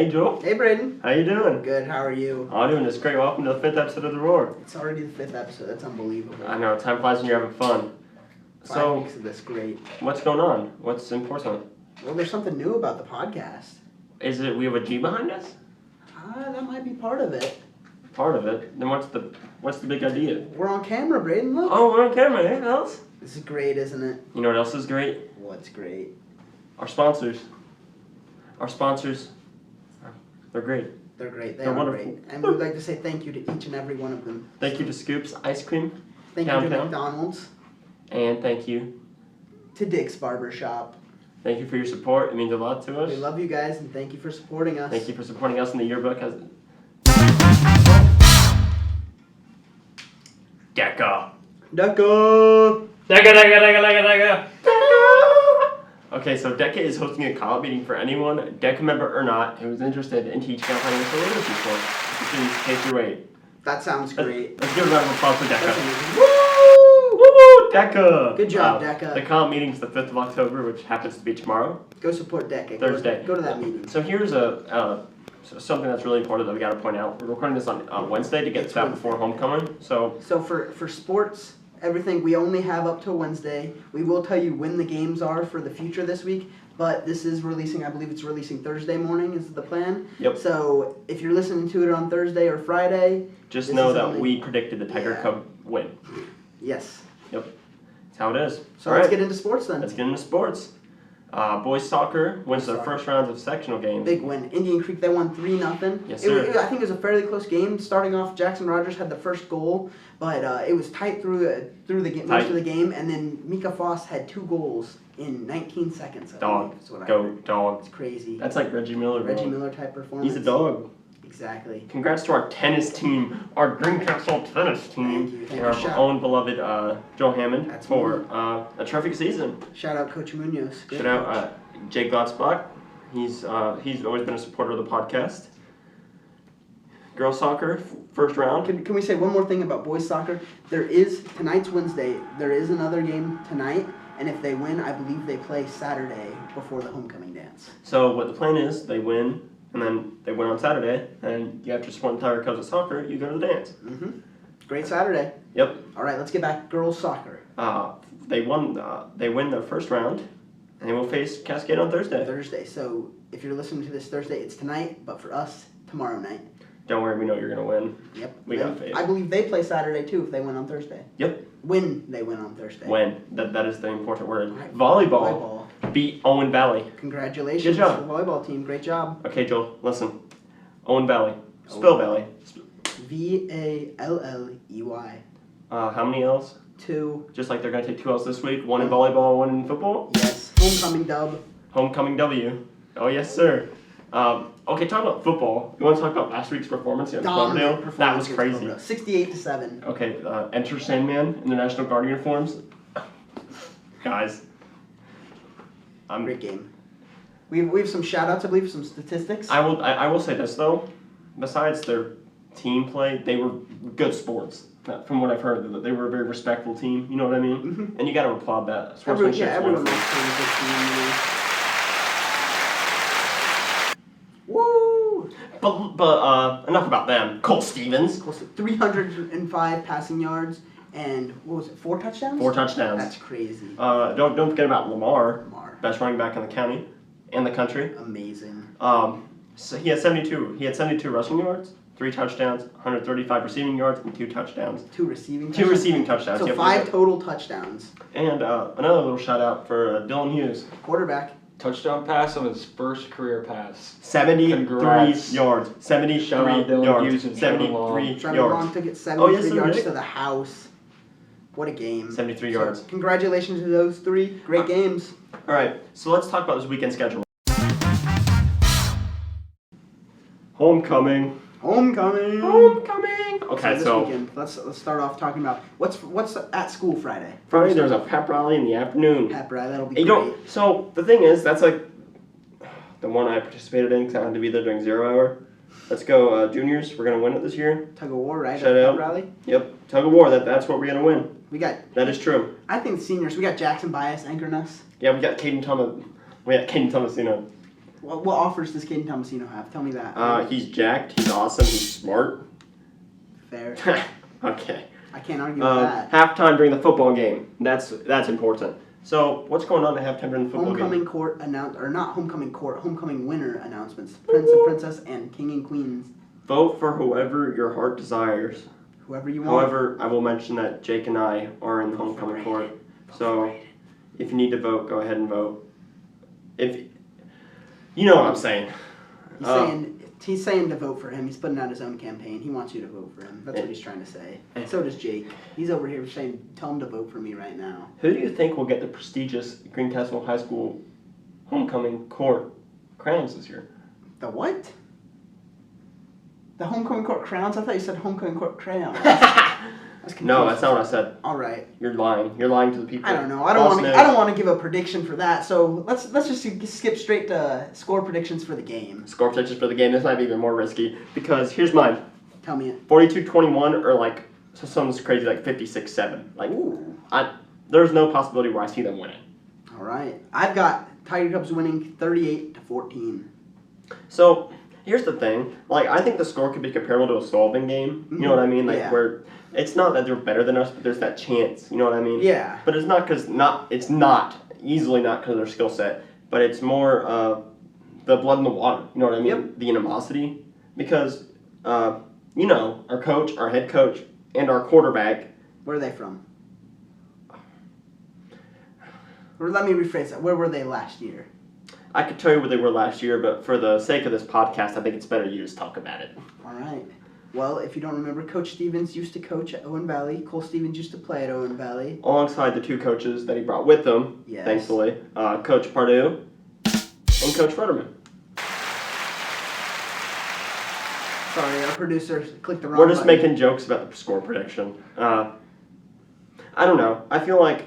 Hey, Joel. Hey, Braden. How you doing? Good. How are you? I'm doing just great. Welcome to the 5th episode of The Roar. It's already the 5th episode. That's unbelievable. I know. Time flies when you're having fun. 5 weeks of this. Great. What's going on? What's important? Well, there's something new about the podcast. Is it we have a G behind us? That might be part of it. Part of it. Then what's the big idea? We're on camera, Braden. Look. Oh, we're on camera. Anything else? This is great, isn't it? You know what else is great? What's great? Our sponsors. They're great. They're great. They're wonderful. Great. And we would like to say thank you to each and every one of them. Thank you to Scoops Ice Cream. Thank you to McDonald's. And thank you to Dick's Barbershop. Thank you for your support. It means a lot to us. We love you guys, and thank you for supporting us. Thank you for supporting us in the yearbook. Deca. Deca. Okay, so Deca is hosting a call meeting for anyone, Deca member or not, who is interested in teaching a financial literacy course. Please take your weight. That sounds great. Let's give a round of applause for Deca. Woo! Woo! Deca! Good job, Deca. The call meeting is the 5th of October, which happens to be tomorrow. Go support Deca. Thursday. Go to that meeting. So here's something that's really important that we got to point out. We're recording this on Wednesday to get that before homecoming. So for sports, everything, we only have up till Wednesday. We will tell you when the games are for the future this week, but this is releasing, I believe it's releasing Thursday morning is the plan. Yep. So if you're listening to it on Thursday or Friday, just know that we predicted the Tiger Cub win. Yes. Yep. That's how it is. So let's get into sports then. Let's get into sports. Boys soccer wins their first rounds of sectional games. Big win. Indian Creek, they won 3-0. Yes, sir. I think it was a fairly close game. Starting off, Jackson Rogers had the first goal, but it was tight through the game, most of the game, and then Mika Foss had 2 goals in 19 seconds. Dog. Dog. It's crazy. That's like Reggie Miller. Reggie Miller type performance. He's a dog. Exactly. Congrats to our tennis team, our Greencastle tennis team, Thank and you. our own beloved Joe Hammond for a terrific season. Shout out Coach Munoz. Shout out Jake Godsbach. He's always been a supporter of the podcast. Girls soccer, first round. Can we say one more thing about boys soccer? Tonight's Wednesday. There is another game tonight, and if they win, I believe they play Saturday before the homecoming dance. So what the plan is, they win, and then they win on Saturday, and you have to support the Tiger Cubs at soccer, you go to the dance. Mm-hmm. Great Saturday. Yep. All right, let's get back to girls soccer. They win their first round, and they will face Cascade on Thursday. So if you're listening to this Thursday, it's tonight, but for us, tomorrow night. Don't worry, we know you're going to win. Yep. We got faith. I believe they play Saturday, too, if they win on Thursday. Yep. When they win on Thursday. When. That is the important word. Right. Volleyball beat Owen Valley. Congratulations. Good job. To the volleyball team. Great job. Okay, Joel, listen. Owen Valley. Spell Valley. Valley. How many L's? 2. Just like they're going to take 2 L's this week. 1 in volleyball, 1 in football? Yes. Homecoming dub. Homecoming W. Oh, yes, sir. Okay, talk about football. You want to talk about last week's performance against Cloverdale? That was crazy. 68-7. Okay, enter Sandman in the National Guard uniforms. Guys. Great game. We have some shout-outs, I believe, some statistics. I will say this, though. Besides their team play, they were good sports. From what I've heard, they were a very respectful team. You know what I mean? Mm-hmm. And you got to applaud that. Everyone likes playing a good team. Woo! But enough about them. Cole Stevens. 305 passing yards and what was it? 4 touchdowns? 4 touchdowns. That's crazy. Don't forget about Lamar. Best running back in the county and the country. Amazing. So he had 72. He had 72 rushing yards, 3 touchdowns, 135 receiving yards, and 2 touchdowns. 2 receiving. 2 receiving touchdowns. So 5 total touchdowns. And another little shout out for Dylan Hughes, quarterback. Touchdown pass on his first career pass. 73 Congrats. yards. 73 Shout out Dylan yards. Hughes and 73 Trevor yards. Long took it 73 yards Nick. to the house. What a game. 73 yards. Congratulations to those 3. Great games. All right, so let's talk about this weekend schedule. Homecoming. Okay, so this weekend, let's start off talking about what's at school Friday. Friday there's a pep rally in the afternoon. Pep rally, that'll be great. So the thing is, that's like the one I participated in because I had to be there during 0 hour. Let's go, juniors. We're gonna win it this year. Tug of war, right? Shout out. Pep rally. Yep, tug of war. That's what we're gonna win. That is true. I think seniors. We got Jackson Bias anchoring us. Yeah, we got Caden Thomas. We got Caden Thomas. What offers does Caden Tomasino have? Tell me that. He's jacked. He's awesome. He's smart. Fair. Okay. I can't argue with that. Halftime during the football game. That's important. So what's going on at halftime during the football Homecoming game? court homecoming winner announcements. Prince and princess and king and queens. Vote for whoever your heart desires. Whoever you want. However, I will mention that Jake and I are in the homecoming court. So if you need to vote, go ahead and vote. If you know what I'm saying. He's saying to vote for him. He's putting out his own campaign. He wants you to vote for him. That's what he's trying to say. So does Jake. He's over here saying, tell him to vote for me right now. Who do you think will get the prestigious Greencastle High School homecoming court crowns this year? The what? The homecoming court crowns? I thought you said homecoming court crayons. No, that's not what I said. All right. You're lying. You're lying to the people. I don't know. I don't want to give a prediction for that. So let's just skip straight to score predictions for the game. Score predictions for the game. This might be even more risky because here's mine. Tell me it. 42-21 or like something's crazy like 56-7. Like Ooh. There's no possibility where I see them winning. All right. I've got Tiger Cubs winning 38-14. So here's the thing. Like I think the score could be comparable to a solving game. You know what I mean? Like where it's not that they're better than us, but there's that chance. You know what I mean? Yeah. But it's not easily not because of their skill set, but it's more the blood in the water. You know what I mean? Yep. The animosity. Because, our coach, our head coach, and our quarterback. Where are they from? Or let me rephrase that. Where were they last year? I could tell you where they were last year, but for the sake of this podcast, I think it's better you just talk about it. All right. Well, if you don't remember, Coach Stevens used to coach at Owen Valley. Cole Stevens used to play at Owen Valley. Alongside the two coaches that he brought with him, thankfully, Coach Pardue and Coach Rudderman. Sorry, our producer clicked the wrong We're just button. making jokes about the score prediction. I don't know. I feel like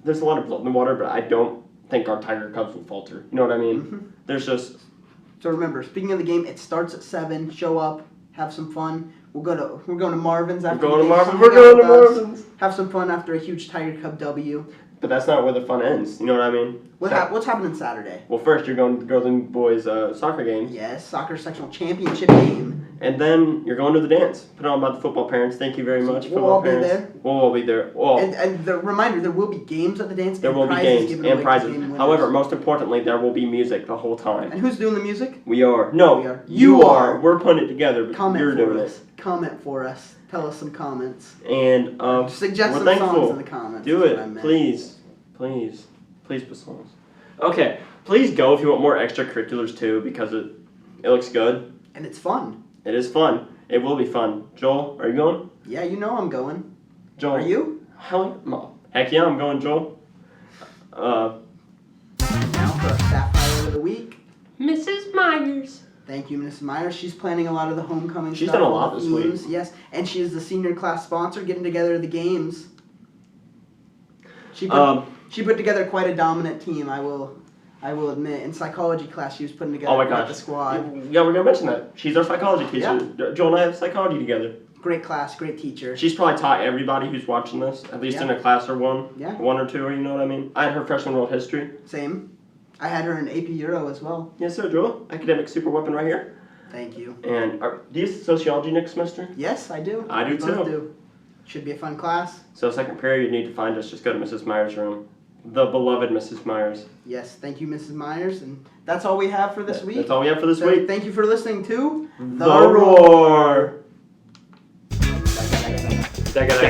there's a lot of blood in the water, but I don't think our Tiger Cubs will falter. You know what I mean? Mm-hmm. There's just... So remember, speaking of the game, it starts at 7. Show up, have some fun. We're going to Marvin's after We're going the to game. Marvin's. We're going to Marvin's. Have some fun after a huge Tiger Cub W. But that's not where the fun ends. You know what I mean? What's happening Saturday? Well, first you're going to the girls and boys soccer games. Yes, soccer sectional championship game. And then you're going to the dance. Put on by the football parents. Thank you very much, football parents. We'll all be there. We'll all be there. And the reminder, there will be games at the dance. There will be games and prizes. However, most importantly, there will be music the whole time. And who's doing the music? We are. No, we are. You are. We're putting it together, but you're doing it. Comment for us. Tell us some comments. And suggest we're some thankful. songs in the comments. Do it, please. Please put songs. Okay, please go if you want more extracurriculars too, because it looks good. And it's fun. It is fun. It will be fun. Joel, are you going? Yeah, you know I'm going. Joel, are you? Heck yeah, I'm going, Joel. Now for our staff highlight of the week. Mrs. Myers. Thank you, Mrs. Myers. She's planning a lot of the homecoming She's stuff. done a lot this week. Yes, and she is the senior class sponsor, getting together the games. She put together quite a dominant team, I will admit. In psychology class, she was putting together quite the squad. Yeah, we're going to mention that. She's our psychology teacher. Yeah. Joel and I have psychology together. Great class, great teacher. She's probably taught everybody who's watching this, at least in a class or one. Yeah. One or two, you know what I mean? I had her freshman world history. Same. I had her in AP Euro as well. Yes, sir, Joel. Academic super weapon right here. Thank you. And do you have sociology next semester? Yes, I do. I do Both too. do. Should be a fun class. So second period, you need to find us. Just go to Mrs. Myers' room. The beloved Mrs. Myers. Yes, thank you, Mrs. Myers. And that's all we have for this week. That's all we have for this week. Thank you for listening to The Roar. Deca.